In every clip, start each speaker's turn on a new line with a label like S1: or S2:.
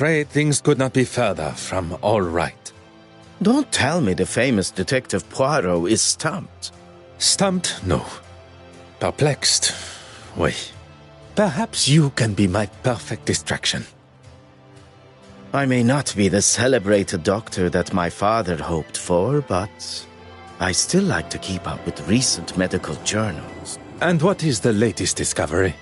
S1: Afraid things could not be further from all right.
S2: Don't tell me the famous Detective Poirot is stumped.
S1: Stumped? No. Perplexed? Oui. Perhaps you can be my perfect distraction.
S2: I may not be the celebrated doctor that my father hoped for, but I still like to keep up with recent medical journals.
S1: And what is the latest discovery?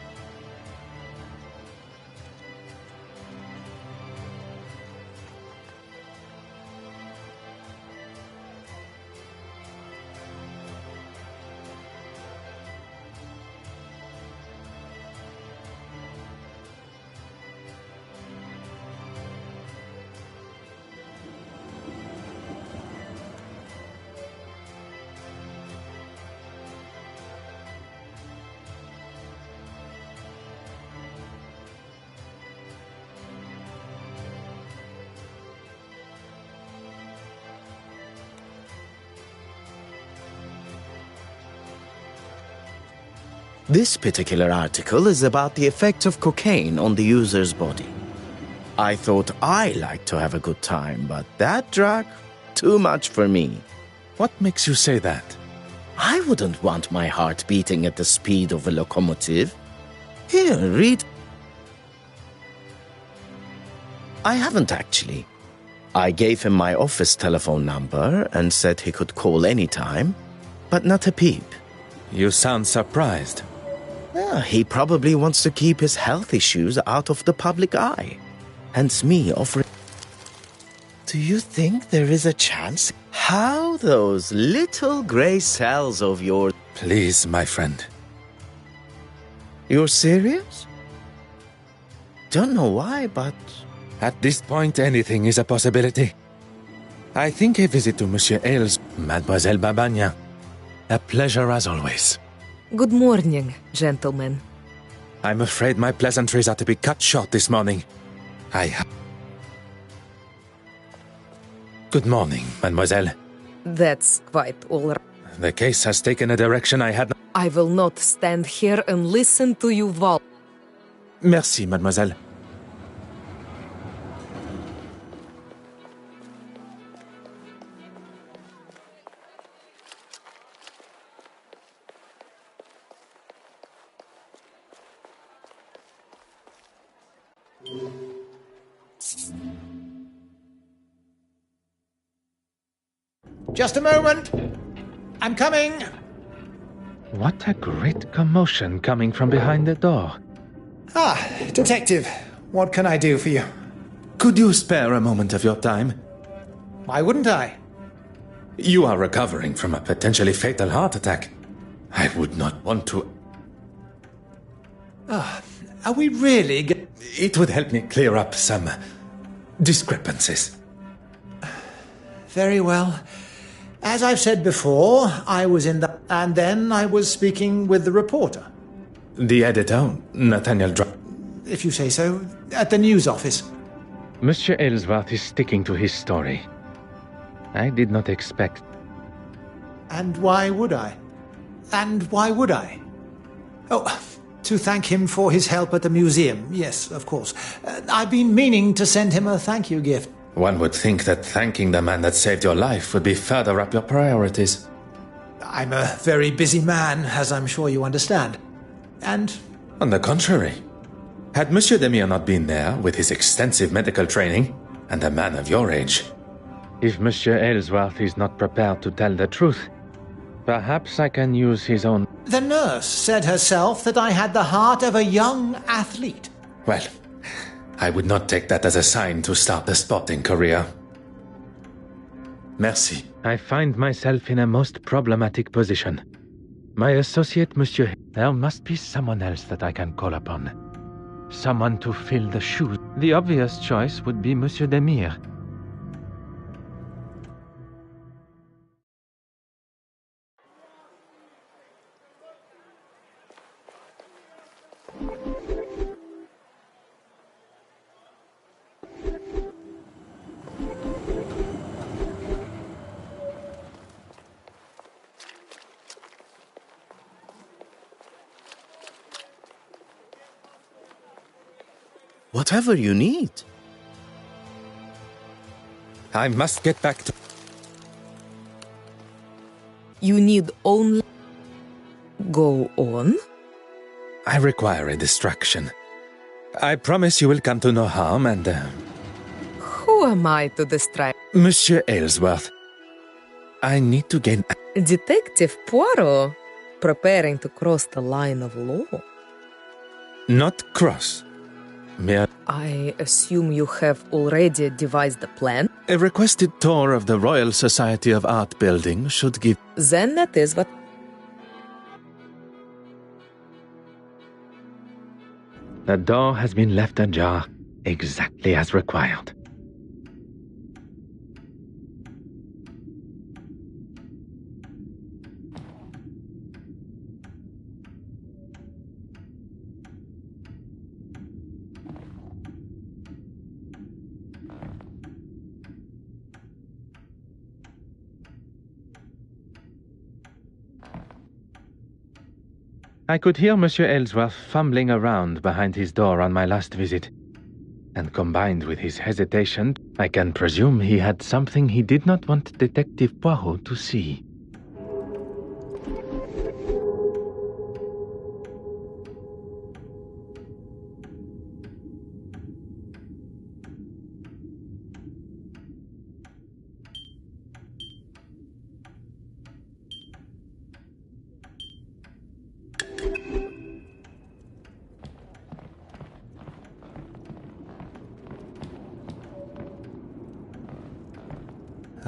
S2: This particular article is about the effect of cocaine on the user's body. I thought I liked to have a good time, but that drug, too much for me.
S1: What makes you say that?
S2: I wouldn't want my heart beating at the speed of a locomotive. Here, read. I haven't actually. I gave him my office telephone number and said he could call anytime, but not a peep.
S1: You sound surprised.
S2: He probably wants to keep his health issues out of the public eye. Hence me offering... Do you think there is a chance? How those little gray cells of yours...
S1: Please, my friend.
S2: You're serious? Don't know why, but...
S1: At this point, anything is a possibility. I think a visit to Monsieur Ailes, Mademoiselle Babagna. A pleasure as always.
S3: Good morning, gentlemen.
S1: I'm afraid my pleasantries are to be cut short this morning. Good morning, mademoiselle.
S3: That's quite all right.
S1: The case has taken a direction I had...
S3: I will not stand here and listen to you vol...
S1: Merci, mademoiselle.
S4: Just a moment. I'm coming.
S1: What a great commotion coming from behind the door.
S4: Ah, Detective. What can I do for you?
S1: Could you spare a moment of your time?
S4: Why wouldn't I?
S1: You are recovering from a potentially fatal heart attack. I would not want to...
S4: Are we really...
S1: It would help me clear up some discrepancies.
S4: Very well. As I've said before, I was in the... And then I was speaking with the reporter.
S1: The editor, Nathaniel
S4: If you say so, at the news office.
S1: Monsieur Aylesworth is sticking to his story. I did not expect...
S4: And why would I? Oh, to thank him for his help at the museum. Yes, of course. I've been meaning to send him a thank you gift.
S1: One would think that thanking the man that saved your life would be further up your priorities.
S4: I'm a very busy man, as I'm sure you understand. And...
S1: On the contrary. Had Monsieur Demire not been there with his extensive medical training, and a man of your age... If Monsieur Aylesworth is not prepared to tell the truth, perhaps I can use his own...
S4: The nurse said herself that I had the heart of a young athlete.
S1: Well, I would not take that as a sign to start a sporting career. Merci. I find myself in a most problematic position. My associate, Monsieur... There must be someone else that I can call upon. Someone to fill the shoes. The obvious choice would be Monsieur Demire.
S2: Whatever you need.
S1: I must get back to...
S3: You need only... Go on.
S1: I require a distraction. I promise you will come to no harm and...
S3: Who am I to distract?
S1: Monsieur Aylesworth, I need to gain...
S3: Detective Poirot, preparing to cross the line of law.
S1: Not cross. Mere...
S3: I assume you have already devised a plan?
S1: A requested tour of the Royal Society of Art building should give...
S3: Then that is what...
S1: The door has been left ajar, exactly as required. I could hear Monsieur Aylesworth fumbling around behind his door on my last visit. And combined with his hesitation, I can presume he had something he did not want Detective Poirot to see.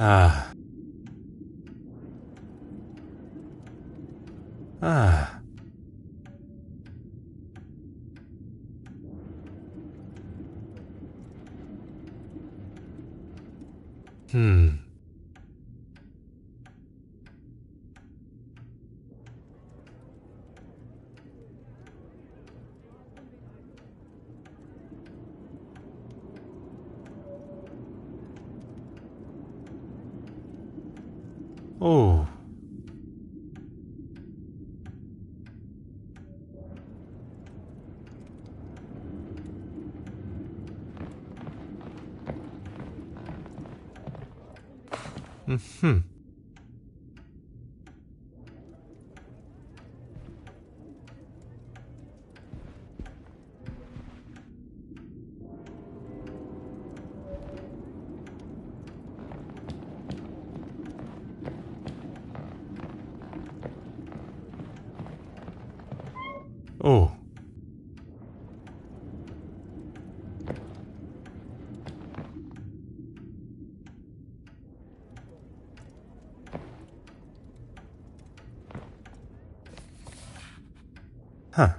S5: Ah. Oh. Oh. Huh.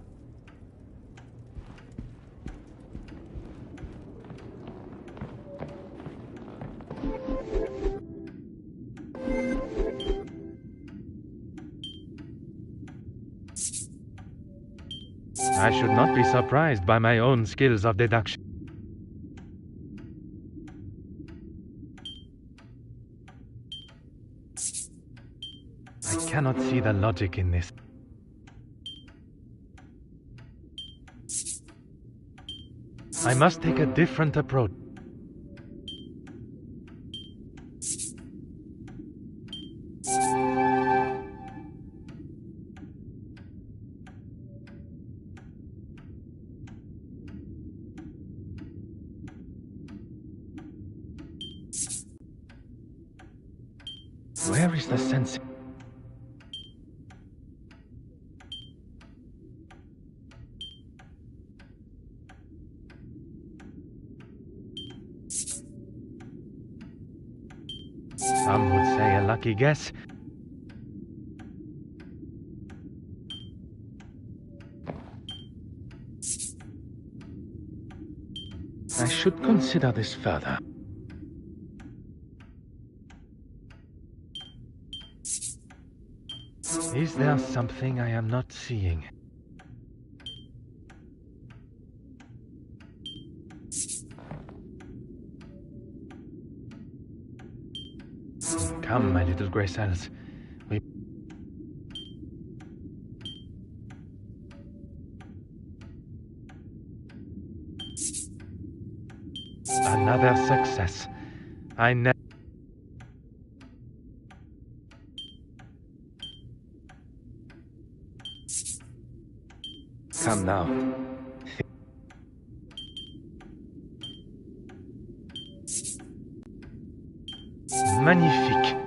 S1: I should not be surprised by my own skills of deduction. I cannot see the logic in this. I must take a different approach. Where is the sense? Some would say a lucky guess. I should consider this further. Is there something I am not seeing? Come, my little grey cells. Another success. I never... Come now. Magnifique.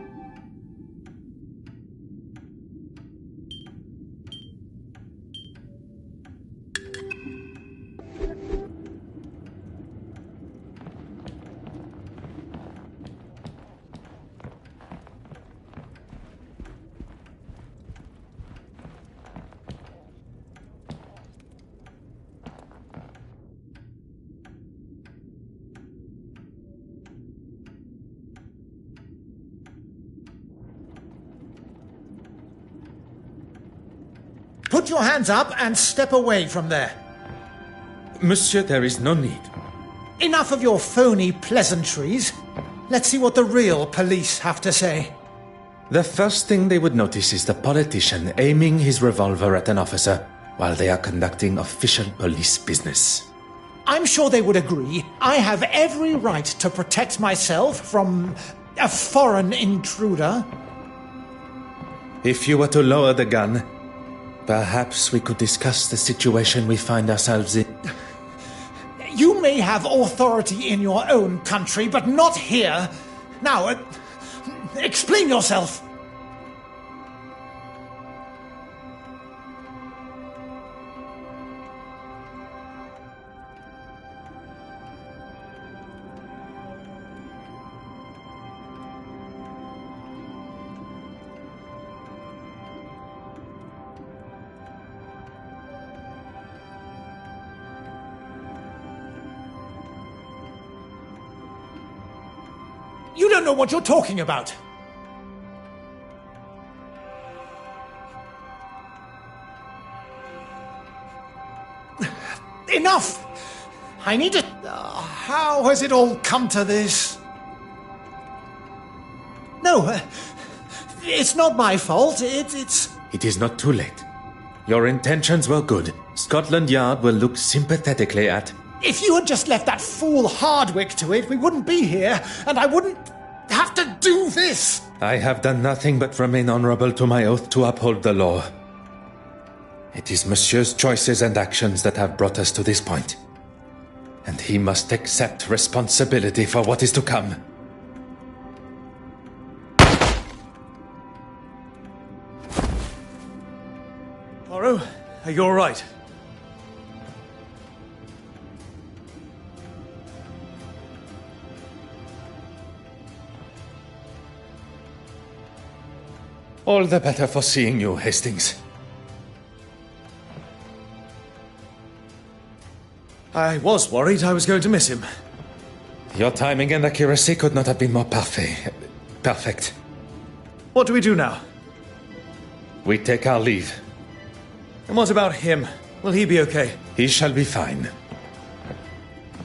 S4: Put your hands up and step away from there.
S1: Monsieur, there is no need.
S4: Enough of your phony pleasantries. Let's see what the real police have to say.
S1: The first thing they would notice is the politician aiming his revolver at an officer while they are conducting official police business.
S4: I'm sure they would agree. I have every right to protect myself from a foreign intruder.
S1: If you were to lower the gun, perhaps we could discuss the situation we find ourselves in.
S4: You may have authority in your own country, but not here. Now, explain yourself. You don't know what you're talking about. Enough! I need to... how has it all come to this? No, it's not my fault. It's...
S1: It is not too late. Your intentions were good. Scotland Yard will look sympathetically at...
S4: If you had just left that fool Hardwick to it, we wouldn't be here, and I wouldn't have to do this.
S1: I have done nothing but remain honorable to my oath to uphold the law. It is Monsieur's choices and actions that have brought us to this point, and he must accept responsibility for what is to come.
S6: Poirot, are you all right?
S1: All the better for seeing you, Hastings.
S6: I was worried I was going to miss him.
S1: Your timing and accuracy could not have been more perfect.
S6: What do we do now?
S1: We take our leave.
S6: And what about him? Will he be okay?
S1: He shall be fine.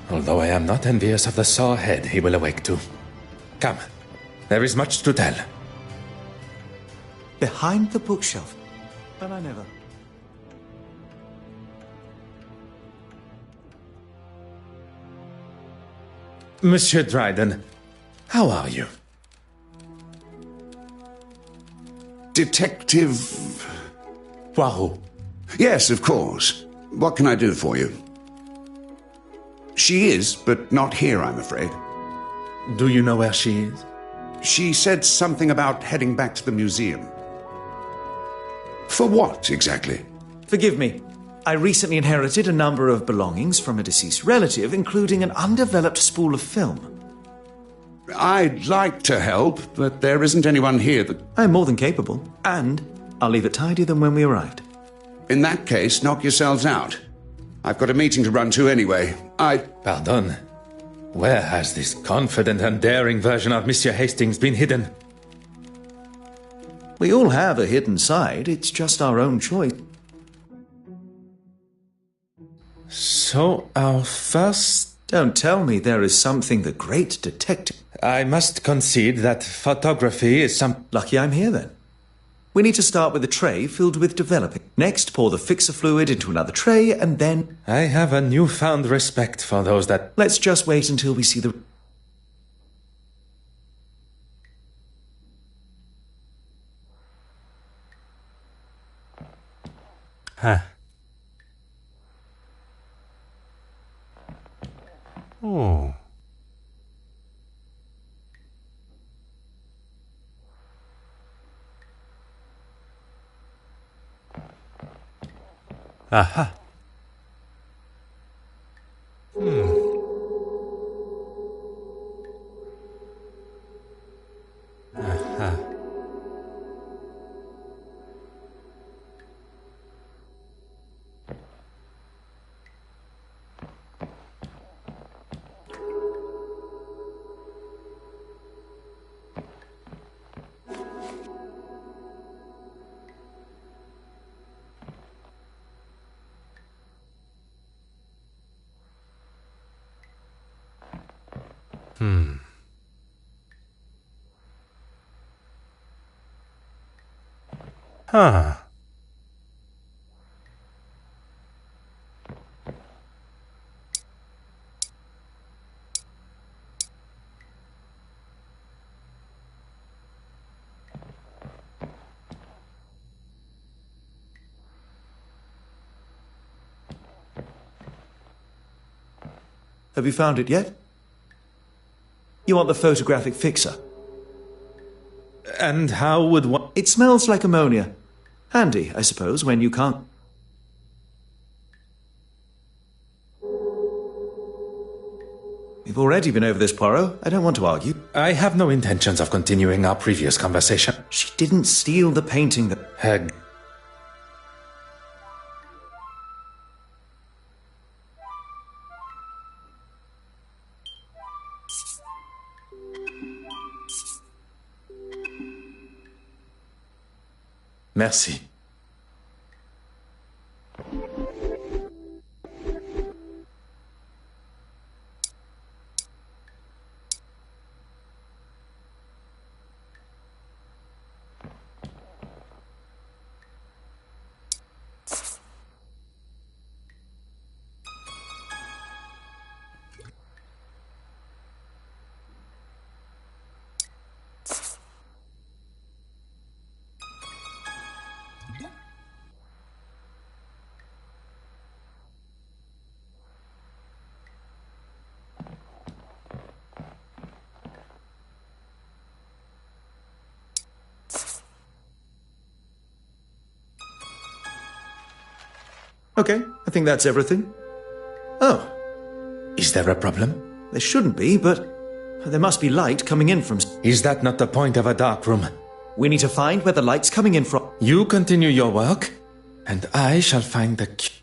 S1: Although I am not envious of the sore head he will awake to. Come, there is much to tell.
S6: Behind the bookshelf. But I never...
S1: Monsieur Dryden, how are you?
S7: Detective...
S1: Poirot.
S7: Yes, of course. What can I do for you? She is, but not here, I'm afraid.
S1: Do you know where she is?
S7: She said something about heading back to the museum. For what, exactly?
S6: Forgive me. I recently inherited a number of belongings from a deceased relative, including an undeveloped spool of film.
S7: I'd like to help, but there isn't anyone here that...
S6: I'm more than capable, and I'll leave it tidier than when we arrived.
S7: In that case, knock yourselves out. I've got a meeting to run to anyway.
S1: Pardon. Where has this confident and daring version of Monsieur Hastings been hidden?
S6: We all have a hidden side. It's just our own choice.
S1: So, our first...
S6: Don't tell me there is something the great detective...
S1: I must concede that photography is some...
S6: Lucky I'm here, then. We need to start with a tray filled with developing. Next, pour the fixer fluid into another tray, and then...
S1: I have a newfound respect for those that...
S6: Let's just wait until we see the...
S5: Oh. Aha. Aha. Huh.
S6: Have you found it yet? You want the photographic fixer?
S1: And how would one...
S6: It smells like ammonia. Handy, I suppose, when you can't... We've already been over this, Poirot. I don't want to argue.
S1: I have no intentions of continuing our previous conversation.
S6: She didn't steal the painting that...
S1: Her... Merci.
S6: Okay, I think that's everything. Oh,
S1: Is there a problem?
S6: there shouldn't be, but there must be light coming in from...
S1: Is that not the point of a dark room?
S6: We need to find where the light's coming in from.
S1: You continue your work, and I shall find the key.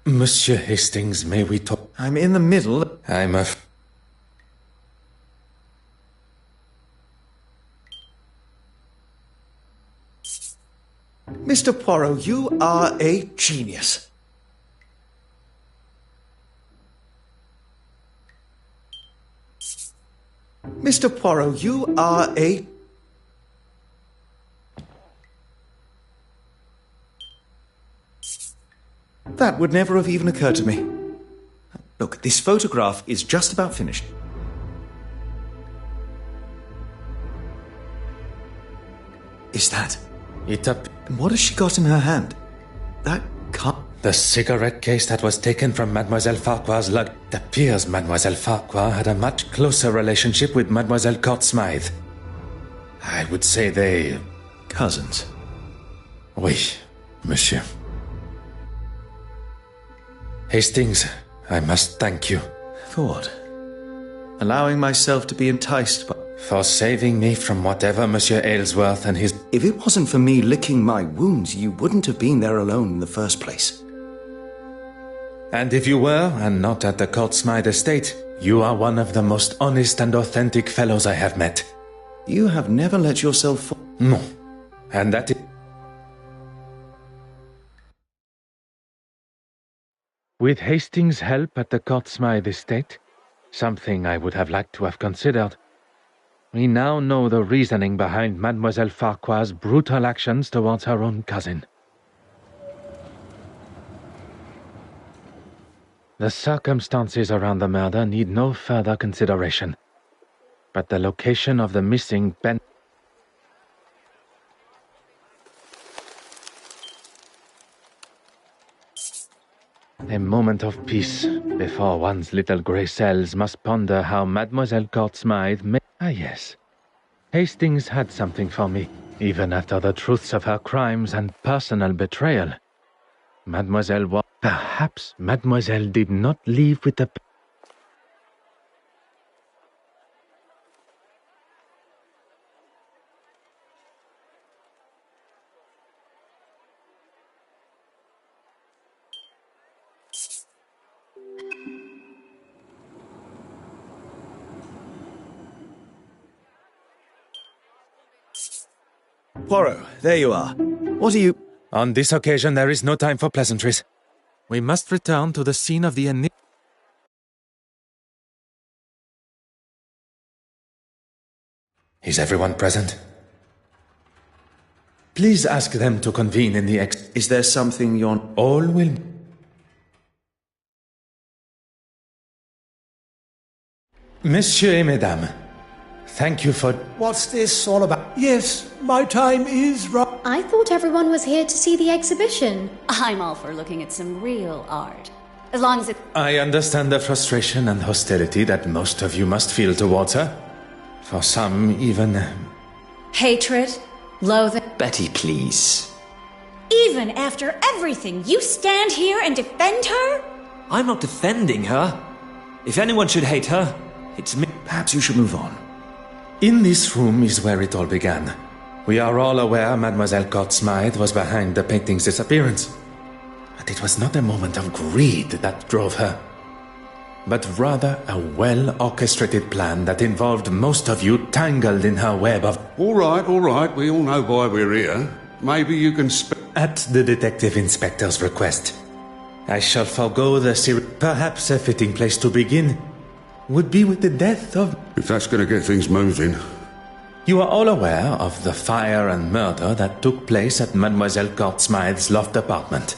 S1: Monsieur Hastings, may we talk?
S6: I'm in the middle.
S1: I'm a...
S6: Mr. Poirot, you are a genius. Mr. Poirot, you are a... That would never have even occurred to me. Look, this photograph is just about finished. Is that...
S1: It up...
S6: And what has she got in her hand? That can't...
S1: The cigarette case that was taken from Mademoiselle Farquhar's lug. It appears Mademoiselle Farquhar had a much closer relationship with Mademoiselle Court Smythe. I would say they...
S6: Cousins.
S1: Oui, monsieur. Hastings, I must thank you.
S6: For what? Allowing myself to be enticed by...
S1: For saving me from whatever Monsieur Aylesworth and his...
S6: If it wasn't for me licking my wounds, you wouldn't have been there alone in the first place.
S1: And if you were, and not at the Court Smythe estate, You are one of the most honest and authentic fellows I have met.
S6: You have never let yourself fall.
S1: No. And that is... With Hastings' help at the Courtsmith estate, something I would have liked to have considered, we now know the reasoning behind Mademoiselle Farquhar's brutal actions towards her own cousin. The circumstances around the murder need no further consideration, but the location of the missing pen... A moment of peace before one's little grey cells must ponder how Mademoiselle Courtsmith may... Ah, yes. Hastings had something for me, even after the truths of her crimes and personal betrayal. Mademoiselle was... Perhaps Mademoiselle did not leave with the...
S6: Poirot, there you are. What are you...
S1: On this occasion, there is no time for pleasantries. We must return to the scene of the enigma. Is everyone present? Please ask them to convene in the
S6: Is there something you're...
S1: All will... Monsieur et Mesdames, thank you for...
S4: What's this all about? Yes, my time is right.
S8: I thought everyone was here to see the exhibition.
S9: I'm all for looking at some real art. As long as it...
S1: I understand the frustration and hostility that most of you must feel towards her. For some, even...
S9: Hatred? Loathing?
S6: Betty, please.
S9: Even after everything, you stand here and defend her?
S6: I'm not defending her. If anyone should hate her, it's me. Perhaps you should move on.
S1: In this room is where it all began. We are all aware Mademoiselle Courtsmith was behind the painting's disappearance. But it was not a moment of greed that drove her, but rather a well-orchestrated plan that involved most of you tangled in her web of...
S7: All right, we all know why we're here. Maybe you can
S1: At the detective inspector's request, I shall forego the series. Perhaps a fitting place to begin would be with the death of...
S7: If that's going to get things moving.
S1: You are all aware of the fire and murder that took place at Mademoiselle Courtsmith's loft apartment.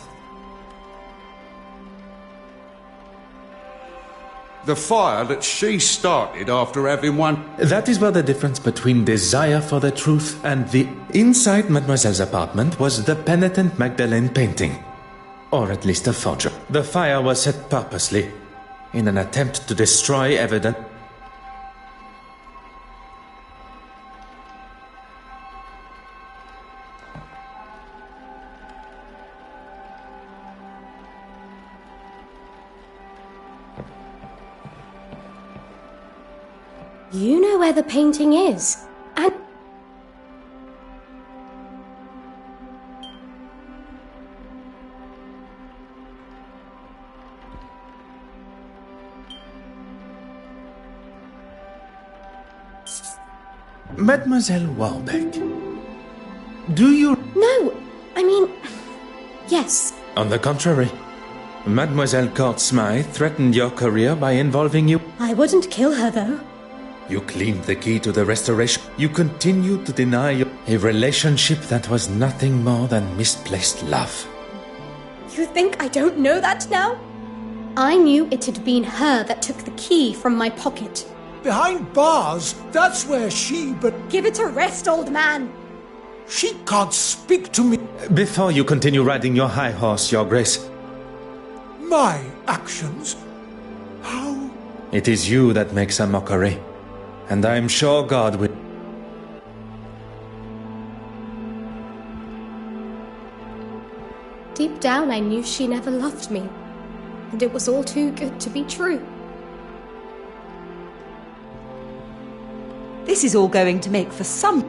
S7: The fire that she started after having one...
S1: That is where the difference between desire for the truth and the... Inside Mademoiselle's apartment was the penitent Magdalene painting. Or at least a forgery. The fire was set purposely, in an attempt to destroy evidence.
S8: You know where the painting is. And...
S1: Mademoiselle Warbeck, do you...
S8: No, I mean... Yes.
S1: On the contrary, Mademoiselle Courtsmith threatened your career by involving you.
S8: I wouldn't kill her, though.
S1: You claimed the key to the restoration. You continued to deny a relationship that was nothing more than misplaced love.
S8: You think I don't know that now? I knew it had been her that took the key from my pocket.
S4: Behind bars, that's where she... But
S8: Give it a rest, old man.
S4: she can't speak to me.
S1: Before you continue riding your high horse, Your Grace,
S4: My actions? How?
S1: it is you that makes a mockery, and I am sure God will...
S8: Deep down, I knew she never loved me. And it was all too good to be true.
S10: This is all going to make for some...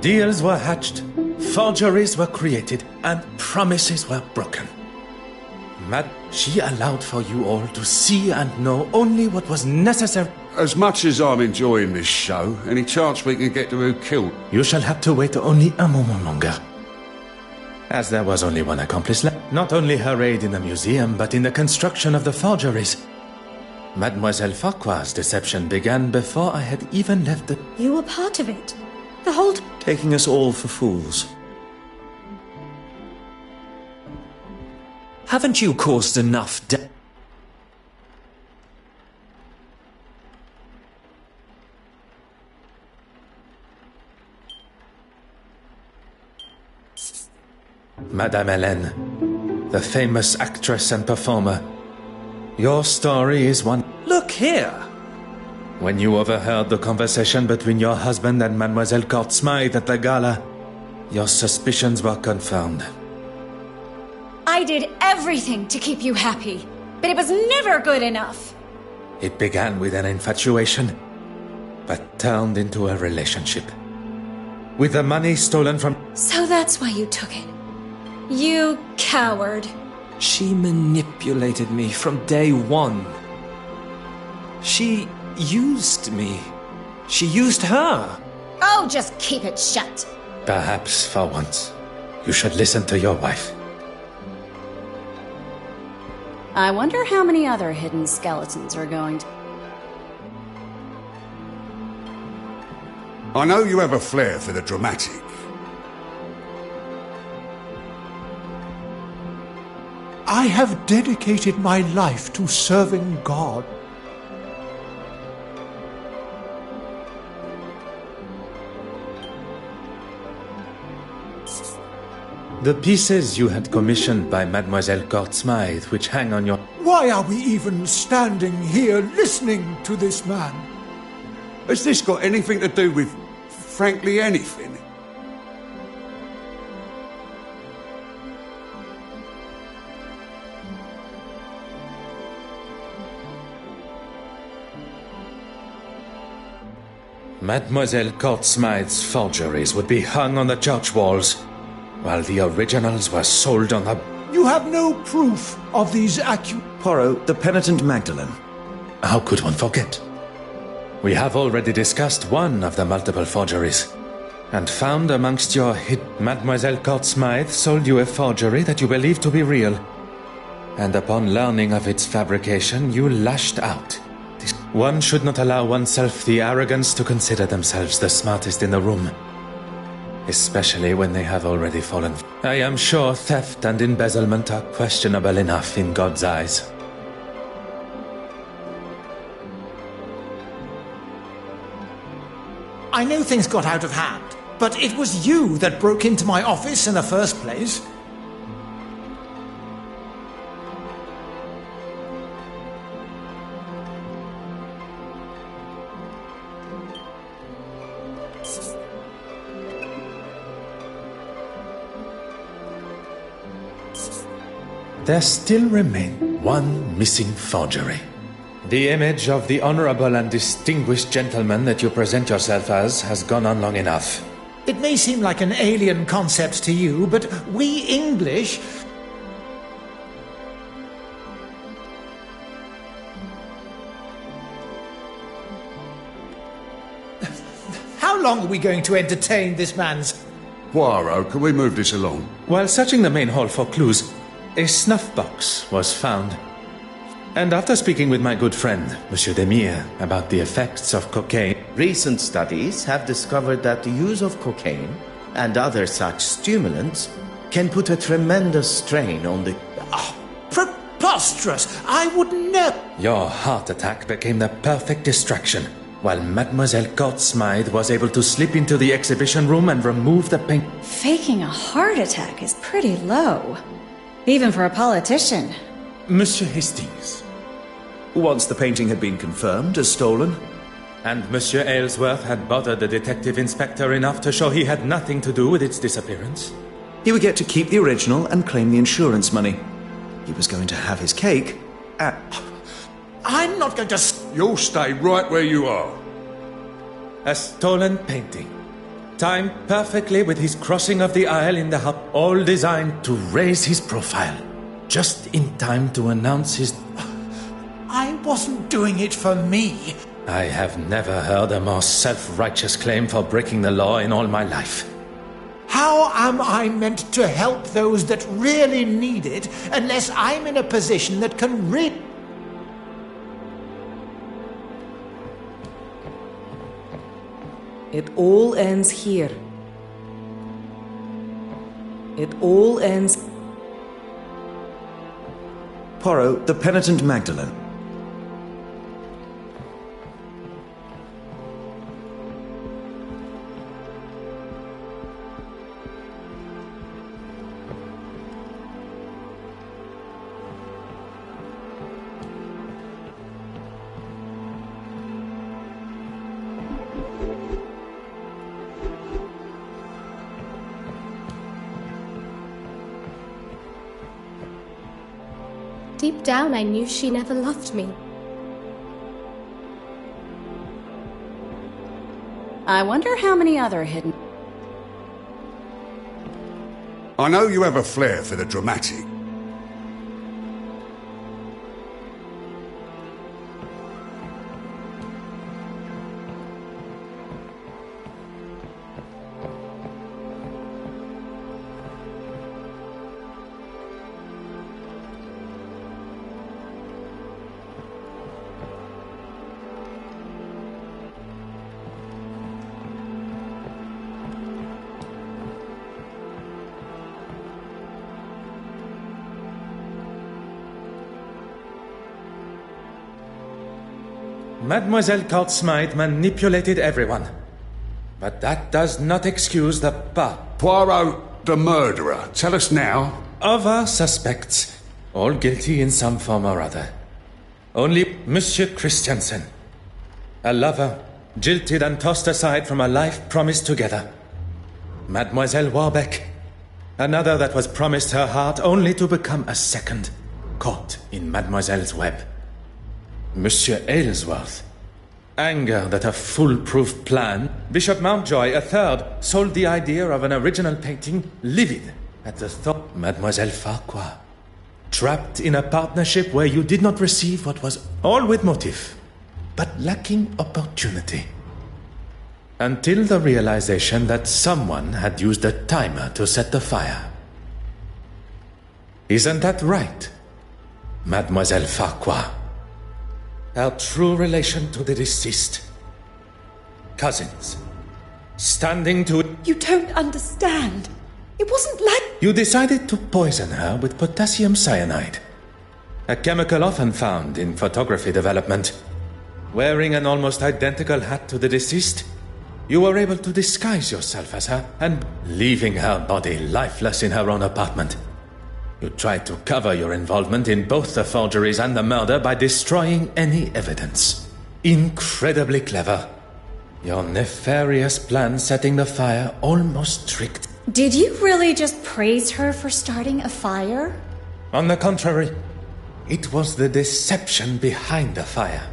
S1: Deals were hatched, forgeries were created, and promises were broken. She allowed for you all to see and know only what was necessary.
S7: As much as I'm enjoying this show, any chance we can get to who killed?
S1: You shall have to wait only a moment longer. As there was only one accomplice left, not only her aid in the museum, but in the construction of the forgeries. Mademoiselle Farquhar's deception began before I had even left the...
S8: You were part of it. The whole...
S6: Taking us all for fools. Haven't you caused enough
S1: Madame Hélène, the famous actress and performer. Your story is one...
S6: Look here!
S1: When you overheard the conversation between your husband and Mademoiselle Court Smythe at the gala, your suspicions were confirmed.
S9: I did everything to keep you happy, but it was never good enough.
S1: It began with an infatuation, but turned into a relationship. With the money stolen from...
S9: So that's why you took it. You coward.
S6: She manipulated me from day one. She used me. She used her.
S9: Oh, just keep it shut.
S1: Perhaps, for once, you should listen to your wife.
S10: I wonder how many other hidden skeletons are going to...
S7: I know you have a flair for the dramatic.
S4: I have dedicated my life to serving God.
S1: The pieces you had commissioned by Mademoiselle Court Smythe, which hang on your...
S4: Why are we even standing here listening to this man?
S7: Has this got anything to do with, frankly, anything?
S1: Mademoiselle Court Smythe's forgeries would be hung on the church walls, while the originals were sold on the...
S4: You have no proof of these
S6: Poirot, the penitent Magdalene.
S1: How could one forget? We have already discussed one of the multiple forgeries, and found amongst your hit... Mademoiselle Court Smythe sold you a forgery that you believed to be real, and upon learning of its fabrication, you lashed out. One should not allow oneself the arrogance to consider themselves the smartest in the room, especially when they have already fallen. I am sure theft and embezzlement are questionable enough in God's eyes.
S4: I know things got out of hand, but it was you that broke into my office in the first place.
S1: There still remained one missing forgery. The image of the honorable and distinguished gentleman that you present yourself as has gone on long enough.
S4: It may seem like an alien concept to you, but we English... How long are we going to entertain this man's...
S7: Poirot, can we move this along?
S1: While searching the main hall for clues, a snuff box was found. And after speaking with my good friend, Monsieur Demire, about the effects of cocaine...
S2: Recent studies have discovered that the use of cocaine and other such stimulants can put a tremendous strain on the...
S4: Preposterous! I would never...
S1: Your heart attack became the perfect distraction, while Mademoiselle Court Smythe was able to slip into the exhibition room and remove the paint...
S10: Faking a heart attack is pretty low. Even for a politician.
S1: Monsieur Hastings.
S6: Once the painting had been confirmed as stolen.
S1: And Monsieur Aylesworth had bothered the detective inspector enough to show he had nothing to do with its disappearance.
S6: He would get to keep the original and claim the insurance money. He was going to have his cake at...
S4: I'm not going to...
S7: You'll stay right where you are.
S1: A stolen painting. timed perfectly with his crossing of the aisle in the hub, all designed to raise his profile, just in time to announce his...
S4: I wasn't doing it for me.
S1: I have never heard a more self-righteous claim for breaking the law in all my life.
S4: How am I meant to help those that really need it unless I'm in a position that can really...
S3: It all ends here. It all ends...
S6: Poirot, the penitent Magdalene.
S8: Deep down, I knew she never loved me.
S10: I wonder how many other hidden...
S7: I know you have a flair for the dramatic.
S1: Mademoiselle Court-Smythe manipulated everyone. But that does not excuse the
S7: Poirot, the murderer. Tell us now.
S1: of our suspects, all guilty in some form or other. Only Monsieur Christiansen, a lover, jilted and tossed aside from a life promised together. Mademoiselle Warbeck, another that was promised her heart only to become a second, caught in Mademoiselle's web. Monsieur Aylesworth, anger that a foolproof plan. Bishop Mountjoy, a third, sold the idea of an original painting, livid at the thought. Mademoiselle Farquhar, trapped in a partnership where you did not receive what was all with motive, but lacking opportunity. Until the realization that someone had used a timer to set the fire. Isn't that right, Mademoiselle Farquhar? Our true relation to the deceased. Cousins. Standing to...
S11: You don't understand. It wasn't like...
S1: You decided to poison her with potassium cyanide. A chemical often found in photography development. Wearing an almost identical hat to the deceased, you were able to disguise yourself as her and leaving her body lifeless in her own apartment. You tried to cover your involvement in both the forgeries and the murder by destroying any evidence. Incredibly clever. Your nefarious plan setting the fire almost tricked.
S9: Did you really just praise her for starting a fire?
S1: On the contrary, it was the deception behind the fire.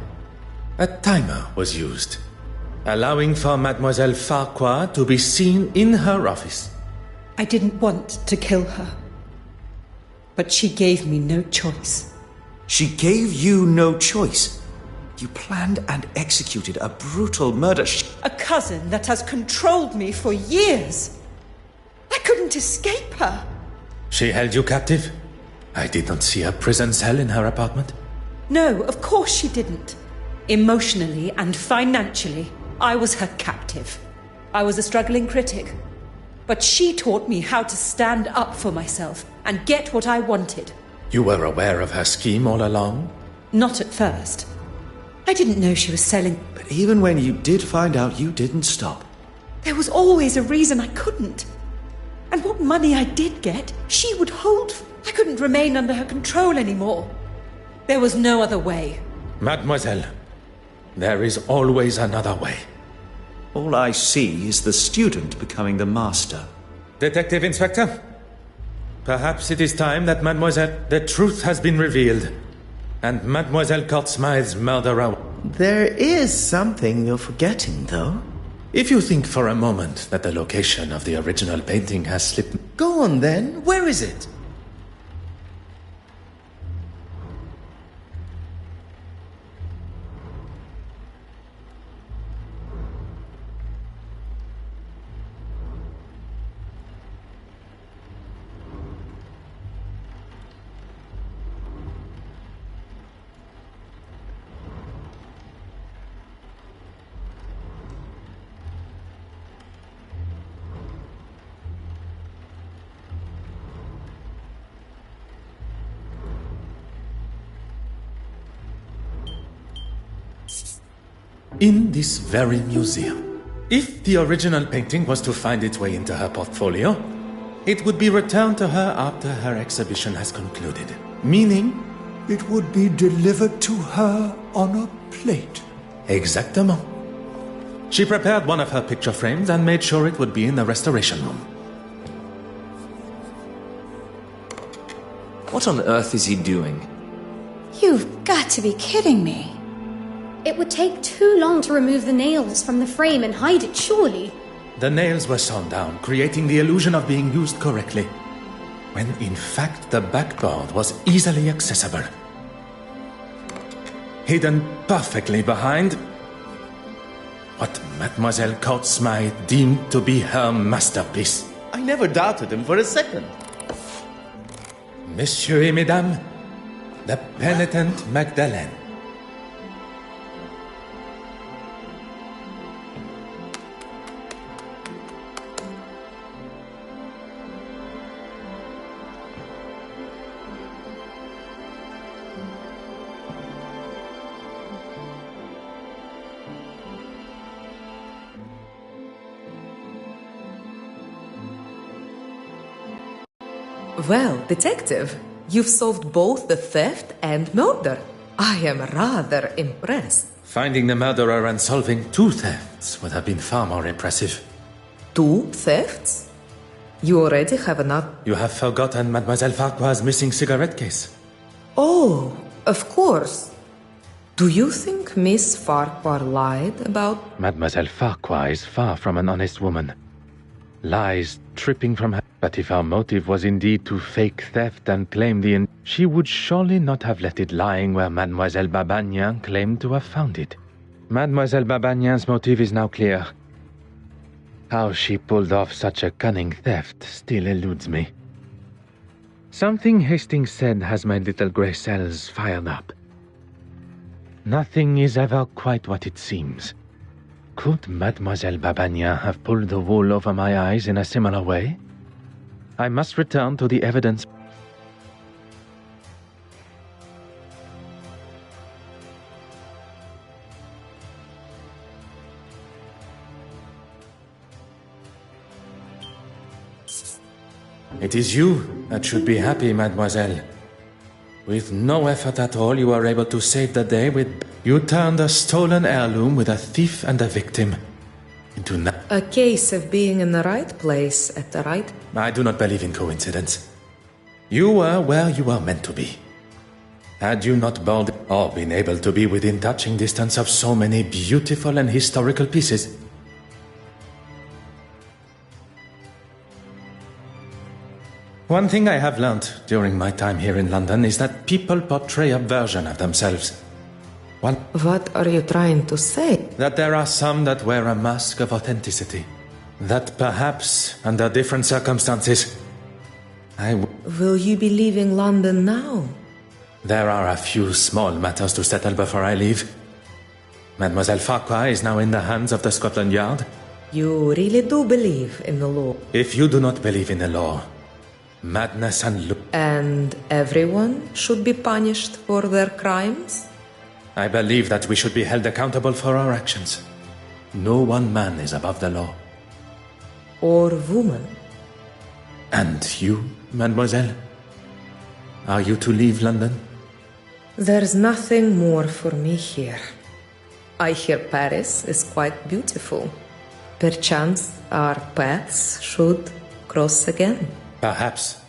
S1: A timer was used, allowing for Mademoiselle Farquhar to be seen in her office.
S11: I didn't want to kill her. But she gave me no choice.
S6: She gave you no choice? You planned and executed a brutal murder.
S11: A cousin that has controlled me for years. I couldn't escape her.
S1: She held you captive? I did not see a prison cell in her apartment.
S11: No, of course she didn't. Emotionally and financially, I was her captive. I was a struggling critic. But she taught me how to stand up for myself and get what I wanted.
S1: You were aware of her scheme all along?
S11: Not at first. I didn't know she was selling...
S6: But even when you did find out, you didn't stop.
S11: There was always a reason I couldn't. And what money I did get, she would hold. I couldn't remain under her control anymore. There was no other way.
S1: Mademoiselle, there is always another way.
S6: All I see is the student becoming the master.
S1: Detective Inspector, perhaps it is time that the truth has been revealed, and Mademoiselle Court-Smythe's murderer...
S2: There is something you're forgetting, though.
S1: If you think for a moment that the location of the original painting has slipped...
S2: Go on then, where is it?
S1: In this very museum. If the original painting was to find its way into her portfolio, it would be returned to her after her exhibition has concluded. Meaning,
S4: it would be delivered to her on a plate.
S1: Exactement. She prepared one of her picture frames and made sure it would be in the restoration room.
S6: What on earth is he doing?
S9: You've got to be kidding me.
S8: It would take too long to remove the nails from the frame and hide it, surely.
S1: The nails were sawn down, creating the illusion of being used correctly, when in fact the backboard was easily accessible. Hidden perfectly behind what Mademoiselle Courtsmith deemed to be her masterpiece.
S2: I never doubted him for a second.
S1: Messieurs et Mesdames, the penitent Magdalene.
S3: Well, detective, you've solved both the theft and murder. I am rather impressed.
S1: Finding the murderer and solving two thefts would have been far more impressive.
S3: Two thefts? You already have enough.
S1: You have forgotten Mademoiselle Farquhar's missing cigarette case.
S3: Oh, of course. Do you think Miss Farquhar lied about...
S1: Mademoiselle Farquhar is far from an honest woman. Lies tripping from her. But if our motive was indeed to fake theft and claim she would surely not have left it lying where Mademoiselle Babagnan claimed to have found it. Mademoiselle Babagnan's motive is now clear. How she pulled off such a cunning theft still eludes me. Something Hastings said has my little grey cells fired up. Nothing is ever quite what it seems. Could Mademoiselle Babagnan have pulled the wool over my eyes in a similar way? I must return to the evidence. It is you that should be happy, mademoiselle. With no effort at all, you are able to save the day with... You turned a stolen heirloom with a thief and a victim into...
S3: A case of being in the right place at the right...
S1: I do not believe in coincidence. You were where you were meant to be. Had you not bowed or been able to be within touching distance of so many beautiful and historical pieces... One thing I have learnt during my time here in London is that people portray a version of themselves.
S3: What are you trying to say?
S1: That there are some that wear a mask of authenticity. That perhaps, under different circumstances,
S3: Will you be leaving London now?
S1: There are a few small matters to settle before I leave. Mademoiselle Farquhar is now in the hands of the Scotland Yard.
S3: You really do believe in the law?
S1: If you do not believe in the law, madness and
S3: And everyone should be punished for their crimes?
S1: I believe that we should be held accountable for our actions. No one man is above the law.
S3: Or woman.
S1: And you, mademoiselle? Are you to leave London?
S3: There's nothing more for me here. I hear Paris is quite beautiful. Perchance our paths should cross again.
S1: Perhaps,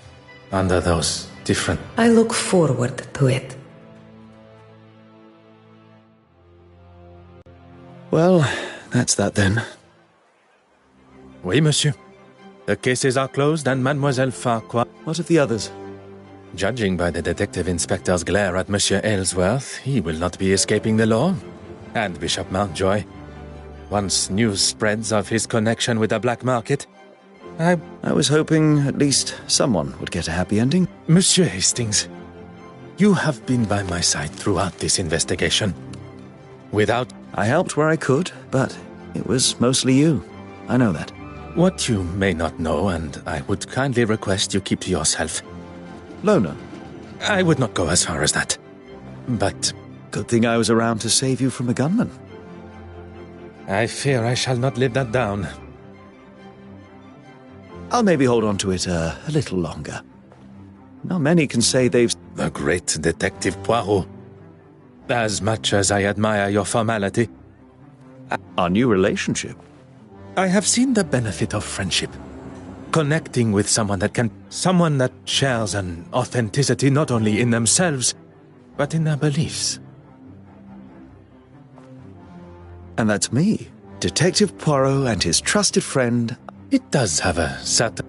S1: under those different...
S3: I look forward to it.
S6: Well, that's that then.
S1: Oui, monsieur. The cases are closed and Mademoiselle Farquhar...
S6: What of the others?
S1: Judging by the detective inspector's glare at Monsieur Aylesworth, he will not be escaping the law. And Bishop Mountjoy. Once news spreads of his connection with the black market, I
S6: was hoping at least someone would get a happy ending.
S1: Monsieur Hastings, you have been by my side throughout this investigation.
S6: I helped where I could, but it was mostly you. I know that.
S1: What you may not know, and I would kindly request you keep to yourself.
S6: Lona?
S1: I would not go as far as that. But...
S6: Good thing I was around to save you from a gunman.
S1: I fear I shall not live that down.
S6: I'll maybe hold on to it a little longer. Not many can say they've...
S1: The great Detective Poirot. As much as I admire your formality...
S6: Our new relationship?
S1: I have seen the benefit of friendship. Connecting with someone that shares an authenticity not only in themselves, but in their beliefs.
S6: And that's me, Detective Poirot and his trusted friend.
S1: It does have a certain...